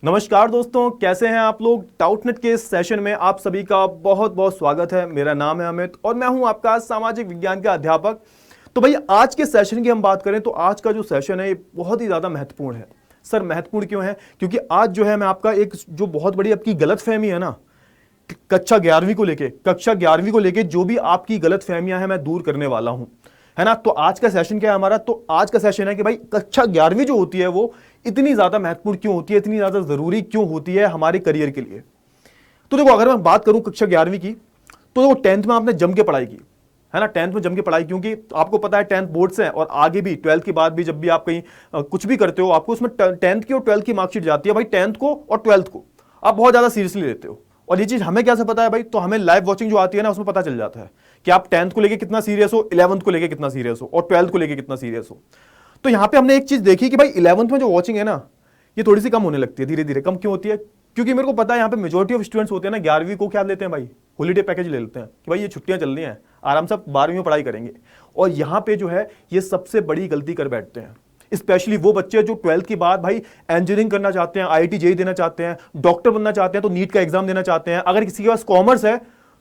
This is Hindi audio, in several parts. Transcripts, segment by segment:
नमस्कार दोस्तों, कैसे हैं आप लोग। डाउटनेट के इस सेशन में आप सभी का बहुत बहुत स्वागत है। मेरा नाम है अमित और मैं हूं आपका सामाजिक विज्ञान का अध्यापक। तो भाई आज के सेशन की हम बात करें तो आज का जो सेशन है ये बहुत ही ज़्यादा महत्वपूर्ण है। सर महत्वपूर्ण क्यों है? क्योंकि आज जो है मैं आपका एक जो बहुत बड़ी आपकी गलतफहमी है ना कक्षा 11वीं को लेके जो भी आपकी गलतफहमियां हैं मैं दूर करने वाला हूं, है ना। तो आज का सेशन क्या है हमारा? तो आज का सेशन है कि भाई कक्षा 11वीं जो होती है वो इतनी ज्यादा महत्वपूर्ण क्यों होती है, इतनी ज्यादा जरूरी क्यों होती है हमारे करियर के लिए। तो देखो, अगर मैं बात करूं कक्षा 11वीं की, तो देखो 10th में आपने जम के पढ़ाई की, है ना। 10th में जम के पढ़ाई, क्योंकि आपको पता है 10th बोर्ड्स हैं और आगे भी 12th के बाद भी जब भी आप कहीं कुछ भी करते हो आपको उसमें 10th की और 12th की मार्कशीट जाती है। भाई 10th को और 12th को आप बहुत ज्यादा सीरियसली लेते हो, और ये चीज हमें कैसे पता है भाई? तो हमें लाइव वॉचिंग जो आती है ना उसमें पता चल जाता है कि आप 10th को लेके कितना सीरियस हो, 11th को लेके कितना सीरियस हो और 12th को लेके कितना सीरियस हो। तो यहां पे हमने एक चीज देखी कि भाई 11th में जो वॉचिंग है ना ये थोड़ी सी कम होने लगती है, धीरे धीरे कम क्यों होती है? क्योंकि मेरे को पता है यहाँ पे मेजोरिटी ऑफ स्टूडेंट्स होते हैं ना 11वीं को क्या लेते हैं भाई, हॉलीडे पैकेज ले लेते हैं कि भाई ये छुट्टियां चल रही हैं, आराम से 12वीं में पढ़ाई करेंगे। और यहाँ पे जो है ये सबसे बड़ी गलती कर बैठते हैं, स्पेशली वो बच्चे जो 12th के बाद भाई इंजीनियरिंग करना चाहते हैं, IIT जेईई देना चाहते हैं, डॉक्टर बनना चाहते हैं, तो नीट का एग्जाम देना चाहते हैं। अगर किसी के पास कॉमर्स है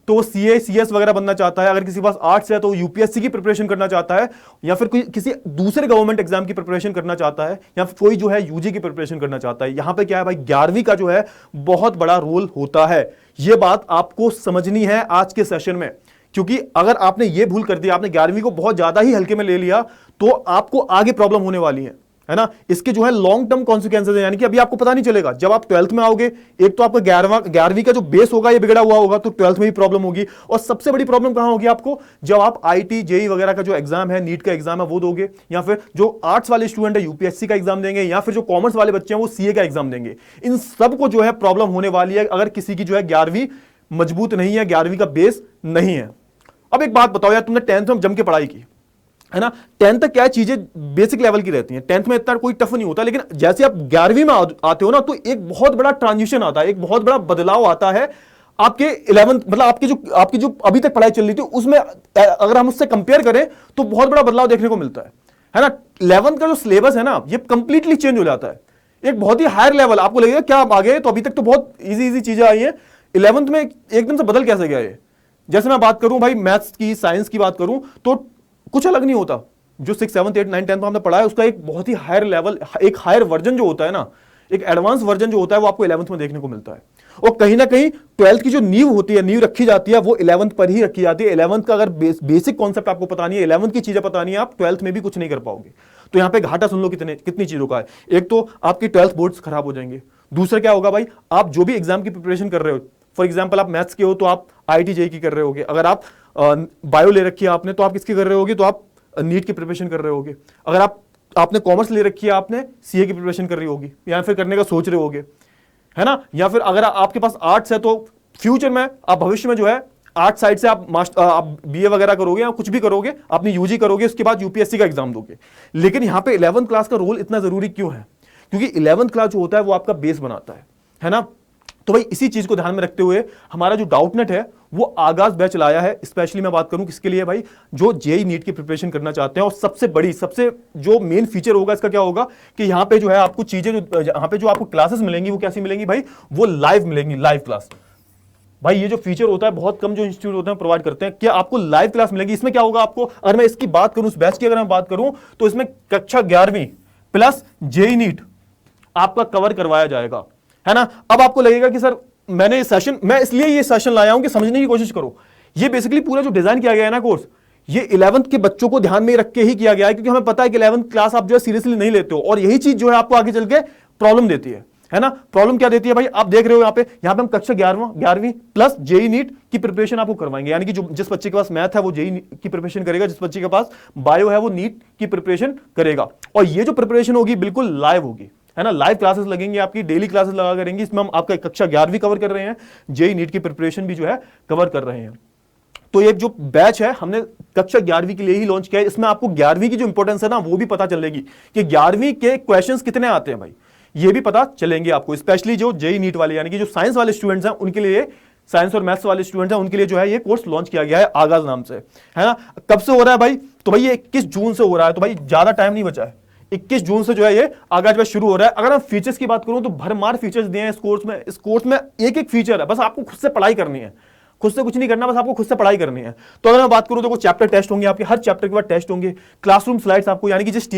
तो वो CA CS वगैरह बनना चाहता है, अगर किसी के पास आर्ट्स है तो UPSC की प्रिपरेशन करना चाहता है, या फिर कोई किसी दूसरे गवर्नमेंट एग्जाम की प्रिपरेशन करना चाहता है, या फिर कोई जो है UG की प्रिपरेशन करना चाहता है। यहां पे क्या है भाई, 11वीं का जो है बहुत बड़ा रोल होता है। ये बात आपको समझनी है आज के सेशन में, क्योंकि अगर आपने ये भूल कर दी, आपने 11वीं को बहुत ज्यादा ही हल्के में ले लिया तो आपको आगे प्रॉब्लम होने वाली है ना। इसके जो है लॉन्ग टर्म कॉन्सिक्वेंसेज है, यानी कि अभी आपको पता नहीं चलेगा। जब आप 12th में आओगे, एक तो आपका 11वीं का जो बेस होगा ये बिगड़ा हुआ होगा, तो 12th में भी प्रॉब्लम होगी। और सबसे बड़ी प्रॉब्लम कहां होगी आपको? जब आप IIT जेईई वगैरह का जो एग्जाम है, नीट का एग्जाम है वो दोगे, या फिर जो आर्ट्स वाले स्टूडेंट है UPSC का एग्जाम देंगे, या फिर जो कॉमर्स वाले बच्चे हैं वो CA का एग्जाम देंगे। इन सबको जो है प्रॉब्लम होने वाली है अगर किसी की जो है 11वीं मजबूत नहीं है, 11वीं का बेस नहीं है। अब एक बात बताओ यार, तुमने 10th में जम के पढ़ाई की, है ना। 10th तक क्या चीजें बेसिक लेवल की रहती हैं, 10th में इतना कोई टफ नहीं होता, लेकिन जैसे आप 11वीं में आते हो ना तो एक बहुत बड़ा ट्रांजिशन आता है, एक बहुत बड़ा बदलाव आता है आपके 11th, मतलब आपकी जो अभी तक पढ़ाई चल रही थी उसमें अगर हम उससे कंपेयर करें तो बहुत बड़ा बदलाव देखने को मिलता है ना। 11th का जो सिलेबस है ना ये कंप्लीटली चेंज हो जाता है, एक बहुत ही हायर लेवल। आपको लगेगा क्या आप आगे, तो अभी तक तो बहुत इजी चीजें आई हैं, 11th में एकदम से बदल कैसे गया ये। जैसे मैं बात करूं भाई मैथ्स की, साइंस की बात करूं तो कुछ अलग नहीं होता। जो 6, 7, 8, 9, 10 में हमने पढ़ा है उसका एक बहुत ही हायर लेवल, एक हायर वर्जन जो होता है ना, एक एडवांस वर्जन जो होता है वो आपको 11th में देखने को मिलता है। और कहीं ना कहीं 12th की जो नींव होती है, नींव रखी जाती है वो 11th पर ही रखी जाती है। 11th का अगर बेसिक कॉन्सेप्ट आपको पता नहीं है, 11th की चीजें पता नहीं है, आप 12th में भी कुछ नहीं कर पाओगे। तो यहां पे घाटा सुन लो कितनी चीजों का है। एक तो आपकी 12th बोर्ड्स खराब हो जाएंगे, दूसरा क्या होगा भाई, आप जो भी एग्जाम की प्रिपरेशन कर रहे हो, फॉर एग्जाम्पल आप मैथ्स के हो तो आप IIT जेईई की कर रहे होगे, अगर आप बायो ले रखी है आपने तो आप किसकी कर रहे होगे, तो आप नीट की प्रिपरेशन कर रहे होगे। अगर आपने कॉमर्स ले रखी है आपने CA की प्रिपरेशन कर रही होगी, या फिर करने का सोच रहे होगे, है ना। या फिर अगर आपके पास आर्ट्स है तो फ्यूचर में आप भविष्य में जो है आर्ट साइड से आप BA वगैरह करोगे या कुछ भी करोगे, अपनी UG करोगे, उसके बाद UPSC का एग्जाम दोगे। लेकिन यहां पे 11th क्लास का रोल इतना जरूरी क्यों है? क्योंकि 11th क्लास जो होता है वो आपका बेस बनाता है ना। तो भाई इसी चीज को ध्यान में रखते हुए हमारा जो डाउटनेट है वो आगाज बैच लाया है। स्पेशली मैं बात करूं किसके लिए भाई, जो जेईई नीट की प्रिपरेशन करना चाहते हैं। और सबसे जो मेन फीचर होगा इसका क्या होगा कि यहां पे जो है आपको चीजें, जो यहां पे जो आपको क्लासेस मिलेंगी वो कैसी मिलेंगी भाई, वो लाइव मिलेंगी, लाइव क्लास। भाई ये जो फीचर होता है बहुत कम जो इंस्टीट्यूट होते हैं प्रोवाइड करते हैं, क्या आपको लाइव क्लास मिलेगी। इसमें क्या होगा आपको, अगर मैं इसकी बात करूं, इस बैच की अगर मैं बात करूं तो इसमें कक्षा 11वीं प्लस जेईई नीट आपका कवर करवाया जाएगा, है ना। अब आपको लगेगा कि सर मैं इसलिए ये सेशन लाया हूं कि समझने की कोशिश करो। ये बेसिकली पूरा जो डिजाइन किया गया है ना कोर्स, ये 11th के बच्चों को ध्यान में रख के ही किया गया है, क्योंकि हमें पता है कि 11th क्लास आप जो है सीरियसली नहीं लेते हो, और यही चीज जो है आपको आगे चल के प्रॉब्लम देती है ना। प्रॉब्लम क्या देती है भाई, आप देख रहे हो यहाँ पे हम कक्षा 11वीं प्लस जेईई नीट की प्रिपरेशन आपको करवाएंगे। यानी कि जिस बच्चे के पास मैथ है वो जेईई की प्रिपरेशन करेगा, जिस बच्चे के पास बायो है वो नीट की प्रिपरेशन करेगा। और ये जो प्रिपरेशन होगी बिल्कुल लाइव होगी, है ना। लाइव क्लासेस लगेंगी, आपकी डेली क्लासेस लगा करेंगी। इसमें हम आपका कक्षा 11वीं कवर कर रहे हैं, जेईई नीट की प्रिपरेशन भी जो है कवर कर रहे हैं। तो ये जो बैच है हमने कक्षा 11वीं के लिए ही लॉन्च किया है। इसमें आपको 11वीं की जो इंपॉर्टेंस है ना वो भी पता चलेगी कि 11वीं के क्वेश्चंस कितने आते हैं भाई, ये भी पता चलेंगे आपको। स्पेशली जो जेईई नीट वाले, यानी कि जो साइंस वाले स्टूडेंट्स हैं उनके लिए, साइंस और मैथ्स वाले स्टूडेंट्स हैं उनके लिए जो है ये कोर्स लॉन्च किया गया है आगाज नाम से, है ना। कब से हो रहा है भाई, तो भाई ये 21 जून से हो रहा है, तो भाई ज्यादा टाइम नहीं बचा है। 21 जून से जो है ये आगाज बैच शुरू हो रहा है। अगर हम फीचर्स की बात करूं तो भरमार फीचर्स दिए हैं इस कोर्स में। इस कोर्स में एक एक फीचर है, बस आपको खुद से पढ़ाई करनी है, खुद से कुछ नहीं करना, बस आपको खुद से पढ़ाई करनी है। तो अगर मैं बात करूं तो चैप्टर टेस्ट होंगे आपके, हर चैप्टर के बाद टेस्ट होंगे। क्लासरूम स्लाइड्स आपको, यानी कि जिस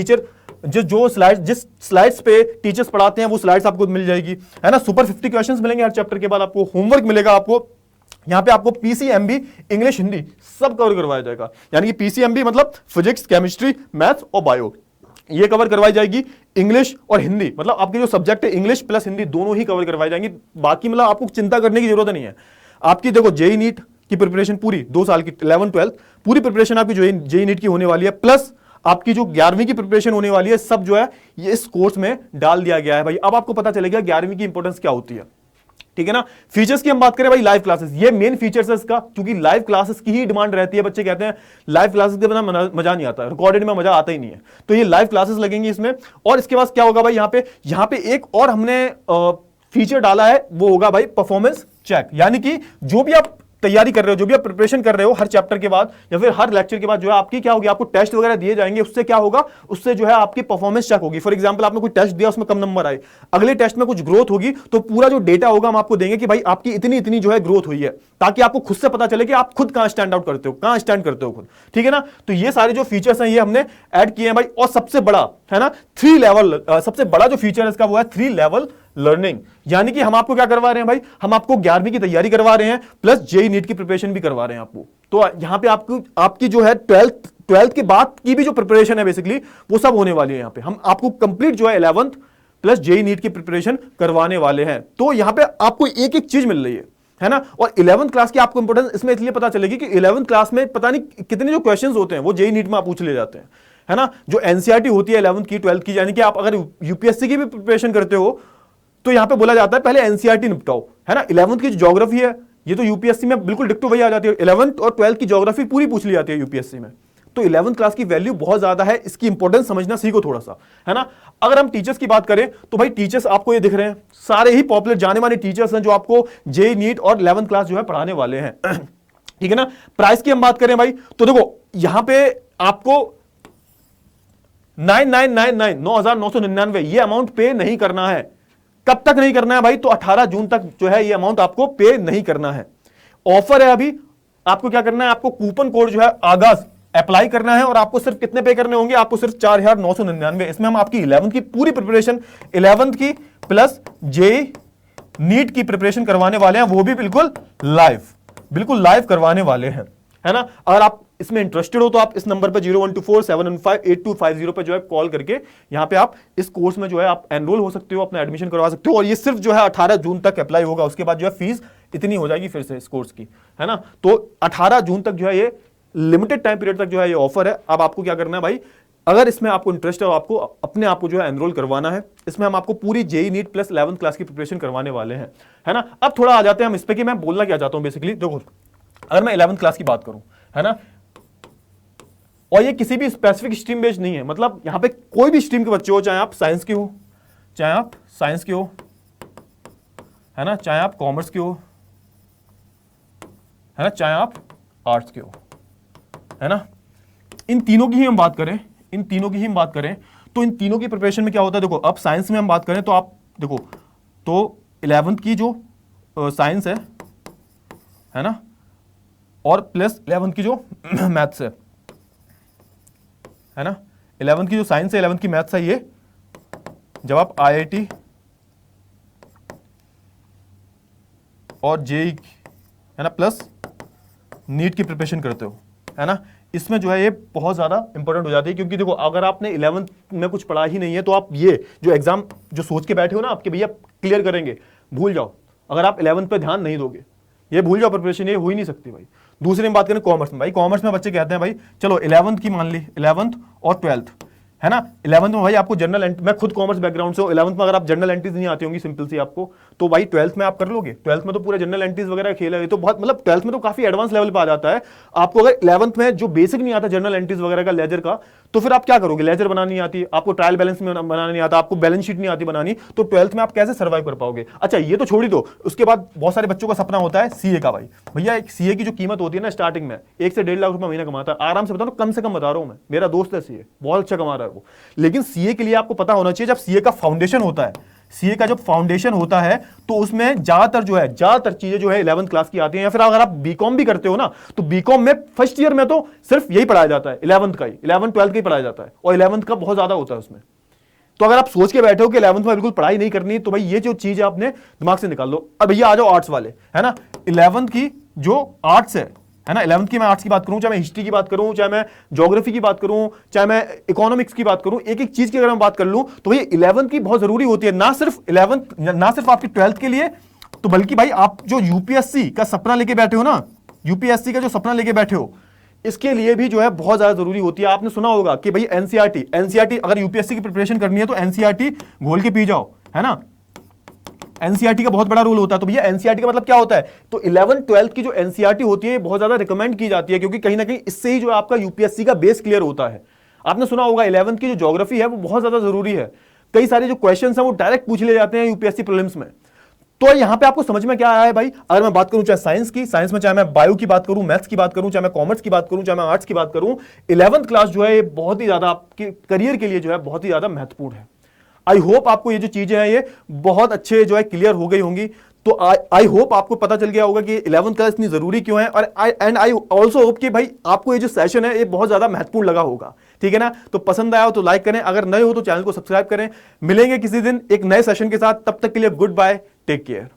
स्लाइड्स पे टीचर्स पढ़ाते हैं वो स्लाइड्स आपको मिल जाएगी, है ना। सुपर 50 क्वेश्चंस मिलेंगे हर चैप्टर के बाद, आपको होमवर्क मिलेगा। आपको यहां पे आपको पीसीएमबी, इंग्लिश, हिंदी सब कवर करवाया जाएगा। यानी कि पीसीएमबी मतलब फिजिक्स, केमिस्ट्री, मैथ्स और बायो, ये कवर करवाई जाएगी। इंग्लिश और हिंदी मतलब आपके जो सब्जेक्ट है इंग्लिश प्लस हिंदी दोनों ही कवर करवाई जाएंगी। बाकी मतलब आपको चिंता करने की जरूरत नहीं है। आपकी देखो जेई नीट की प्रिपरेशन पूरी 2 साल की 11 12 पूरी प्रिपरेशन आपकी जो जेई नीट की होने वाली है, प्लस आपकी जो 11वीं की प्रिपरेशन होने वाली है, सब जो है ये इस कोर्स में डाल दिया गया है भाई। अब आपको पता चलेगा 11वीं की इंपॉर्टेंस क्या होती है, ठीक है ना। फीचर्स की हम बात करें भाई, लाइव क्लासेस, ये मेन फीचर्स है इसका, क्योंकि लाइव क्लासेस की ही डिमांड रहती है। बच्चे कहते हैं लाइव क्लासेस के बिना मजा नहीं आता, रिकॉर्डेड में मजा आता ही नहीं है, तो ये लाइव क्लासेस लगेंगी इसमें। और इसके बाद क्या होगा भाई, यहाँ पे एक और हमने फीचर डाला है, वो होगा भाई परफॉर्मेंस चेक। यानी कि जो भी आप तैयारी कर रहे हो, जो भी आप प्रिपरेशन कर रहे हो, हर चैप्टर के बाद या फिर हर लेक्चर के बाद जो है आपकी क्या होगी, आपको टेस्ट वगैरह दिए जाएंगे। उससे क्या होगा, उससे जो है आपकी परफॉर्मेंस चेक होगी। फॉर एग्जांपल आपने कोई टेस्ट दिया, उसमें कम नंबर आए, अगले टेस्ट में कुछ ग्रोथ होगी, तो पूरा जो डेटा होगा हम आपको देंगे कि भाई आपकी इतनी इतनी जो है ग्रोथ हुई है, ताकि आपको खुद से पता चले कि आप खुद कहां स्टैंड आउट करते हो, कहां स्टैंड करते हो खुद, ठीक है ना। तो ये सारे जो फीचर्स हैं ये हमने ऐड किए हैं भाई। और सबसे बड़ा है ना 3 लेवल, सबसे बड़ा जो फीचर है इसका वो है 3 लेवल लर्निंग। यानी कि हम आपको क्या करवा रहे हैं भाई, हम आपको 11वीं की तैयारी करवा रहे हैं, प्लस जेई नीट की प्रिपरेशन भी करवा रहे हैं आपको। तो यहां पे आपकी जो है 12th के बाद की भी जो प्रिपरेशन है बेसिकली वो सब होने वाली है। यहां पे हम आपको कंप्लीट जो है 11th प्लस जेई नीट की प्रिपरेशन करवाने वाले हैं। तो यहां पे आपको एक एक चीज मिल रही है ना। और 11th क्लास की आपको इंपोर्टेंस इसमें इसलिए पता चलेगी कि 11th क्लास में पता नहीं कितने जो क्वेश्चंस होते हैं वो जेई नीट में आप पूछ ले जाते हैं, है ना। जो एनसीईआरटी होती है 11th की 12th की, यानी कि आप अगर यूपीएससी की भी प्रिपरेशन करते हो तो यहां पे बोला जाता है पहले एनसीईआरटी निपटाओ, है ना। 11th की जो ज्योग्राफी है ये तो यूपीएससी में बिल्कुल डिक्टो वही आ जाती है। 11th और 12th की ज्योग्राफी पूरी पूछ ली जाती है यूपीएससी में। तो 11th क्लास की वैल्यू बहुत ज्यादा है, इसकी इंपॉर्टेंस समझना सीखो थोड़ा सा, है ना। अगर हम टीचर्स की बात करें तो भाई टीचर्स आपको ये दिख रहे हैं, सारे ही पॉपुलर जाने माने टीचर्स हैं जो आपको जेई नीट और 11th क्लास जो है पढ़ाने वाले हैं, ठीक है ना। प्राइस की हम बात करें भाई तो देखो यहां पे आपको 9,999 ये अमाउंट पे नहीं करना है। कब तक नहीं करना है भाई, तो 18 जून तक जो है ये अमाउंट आपको पे नहीं करना है। ऑफर है अभी, आपको क्या करना है, आपको कूपन कोड जो है आगाज अप्लाई करना है और आपको सिर्फ कितने पे करने होंगे, आपको सिर्फ 4,999। इसमें हम आपकी 11th की पूरी प्रिपरेशन, 11th की प्लस जेई नीट की प्रिपरेशन करवाने वाले हैं, वो भी बिल्कुल लाइव करवाने वाले हैं, है ना। अगर आप इसमें इंटरेस्टेड हो तो आप इस नंबर पे 012471585250 पे जो है कॉल करके यहां पे आप इस कोर्स में जो है आप एनरोल हो सकते हो, अपना एडमिशन करवा सकते हो। और ये सिर्फ जो है 18 जून तक अप्लाई होगा, उसके बाद जो है फीस इतनी हो जाएगी फिर से इस कोर्स की, है ना। तो 18 जून तक जो है ये लिमिटेड टाइम पीरियड तक जो है ये ऑफर है। अब आपको क्या करना है भाई, अगर इसमें आपको इंटरेस्ट है और आपको अपने आप को जो है एनरोल करवाना है, इसमें हम आपको पूरी JEE NEET plus 11th class की प्रिपरेशन करवाने वाले हैं, है ना। अब थोड़ा आ जाते हैं हम इस पे कि मैं बोलना क्या चाहता हूं बेसिकली। देखो अगर मैं 11th क्लास की बात करूं, है ना, और ये किसी भी स्पेसिफिक स्ट्रीम बेस्ड नहीं है, मतलब यहां पे कोई भी स्ट्रीम के बच्चे हो, चाहे आप साइंस के हो, है ना, चाहे आप कॉमर्स के हो, है ना, चाहे आप आर्ट्स के हो, है ना। इन तीनों की ही हम बात करें तो इन तीनों की प्रिपरेशन में क्या होता है, देखो अब साइंस में हम बात करें तो आप देखो तो 11th की जो साइंस है ना, और प्लस 11th की जो मैथ्स है ना, 11th की जो साइंस है, 11th की मैथ्स है, ये जब आप आईआईटी और जेई है ना प्लस नीट की प्रिपरेशन करते हो, है ना, इसमें जो है ये बहुत ज्यादा इंपॉर्टेंट हो जाती है। क्योंकि देखो अगर आपने 11th में कुछ पढ़ा ही नहीं है तो आप ये जो एग्जाम जो सोच के बैठे हो ना आपके भैया क्लियर करेंगे, भूल जाओ। अगर आप 11th पे ध्यान नहीं दोगे, ये भूल जाओ, प्रिपरेशन ये हो ही नहीं सकती भाई। दूसरी बात करें कॉमर्स में, भाई कॉमर्स में बच्चे कहते हैं भाई चलो 11th की मान ली, 11th और 12th, है ना। 11th में भाई आपको जनरल, मैं खुद कॉमर्स बैकग्राउंड से हूं, 11th में अगर आप जनरल एंट्रीज नहीं आती होंगी सिंपल सी आपको, तो भाई 12th में आप कर लोगे। 12th में तो पूरे जनरल एंट्रीज वगैरह खेल है, तो बहुत मतलब 12th में तो काफी एडवांस लेवल पे आ जाता है। आपको अगर 11th में जो बेसिक नहीं आता जनरल एंट्रीज वगैरह का, लेजर का, तो फिर आप क्या करोगे, लेजर बनानी नहीं आती आपको, ट्रायल बैलेंस में बनाना नहीं आता आपको, बैलेंस शीट नहीं आती बनानी, तो 12th में आप कैसे सर्वाइव कर पाओगे। अच्छा ये तो छोड़ ही दो, उसके बाद बहुत सारे बच्चों का सपना होता है सीए का। भाई भैया एक सीए की जो कीमत होती है ना स्टार्टिंग में 1 से 1.5 लाख रुपए महीना कमाता है आराम से, बता दो, कम से कम बता रहा हूं मैं, मेरा दोस्त है सीए, बहुत अच्छा कमा रहा है वो। लेकिन सीए के लिए आपको पता होना चाहिए, जब सीए का फाउंडेशन होता है, सीए का जब फाउंडेशन होता है तो उसमें ज्यादातर चीजें जो है 11th क्लास की आती हैं। या फिर अगर आप बीकॉम भी करते हो ना, तो बीकॉम में फर्स्ट ईयर में तो सिर्फ यही पढ़ाया जाता है, 11th 12th का ही पढ़ाया जाता है, और 11th का बहुत ज्यादा होता है उसमें। तो अगर आप सोच के बैठे हो कि 11th में बिल्कुल पढ़ाई नहीं करनी, तो भाई ये जो चीज है अपने दिमाग से निकाल लो। अब भैया आ जाओ आर्ट्स वाले, है ना। 11th की जो आर्ट्स है ना, 11th की मैं आर्ट्स की बात करूं, चाहे मैं हिस्ट्री की बात करूं, चाहे मैं ज्योग्राफी की बात करूं, चाहे मैं इकोनॉमिक्स की बात करूं, एक एक चीज की अगर मैं बात कर लूं, तो भाई 11th की बहुत जरूरी होती है, ना सिर्फ 11th, ना सिर्फ आपकी 12th के लिए, तो बल्कि भाई आप जो यूपीएससी का सपना लेके बैठे हो ना, यूपीएससी का जो सपना लेके बैठे हो, इसके लिए भी जो है बहुत ज्यादा जरूरी होती है। आपने सुना होगा कि भाई एनसीईआरटी अगर यूपीएससी की प्रिपरेशन करनी है तो एनसीईआरटी घोल के पी जाओ, है ना। एनसीईआरटी का बहुत बड़ा रोल होता है। तो भैया एनसीईआरटी का मतलब क्या होता है, तो 11th 12th की जो एनसीईआरटी होती है बहुत ज्यादा रिकमेंड की जाती है, क्योंकि कहीं ना कहीं इससे ही जो आपका यूपीएससी का बेस क्लियर होता है। आपने सुना होगा 11th की जो ज्योग्राफी है वो बहुत ज्यादा जरूरी है, कई सारे जो क्वेश्चन है वो डायरेक्ट पूछ ले जाते हैं यूपीएससी प्रीलिम्स में। तो यहां पे आपको समझ में क्या आया है भाई, अगर मैं बात करूं चाहे साइंस की, साइंस में चाहे मैं बायो की बात करूं, मैथ्स की बात करूं, चाहे मैं कॉमर्स की बात करूं, चाहे मैं आर्ट्स की बात करूं, 11th क्लास जो है बहुत ही ज्यादा आपके करियर के लिए जो है बहुत ही ज्यादा महत्वपूर्ण है। आई होप आपको ये जो चीजें हैं ये बहुत अच्छे जो है क्लियर हो गई होंगी। तो आई होप आपको पता चल गया होगा कि 11th क्लास इतनी जरूरी क्यों है, और आई ऑल्सो होप कि भाई आपको ये जो सेशन है ये बहुत ज्यादा महत्वपूर्ण लगा होगा। ठीक है ना। तो पसंद आया हो तो लाइक करें, अगर नए हो तो चैनल को सब्सक्राइब करें। मिलेंगे किसी दिन एक नए सेशन के साथ, तब तक के लिए गुड बाय, टेक केयर।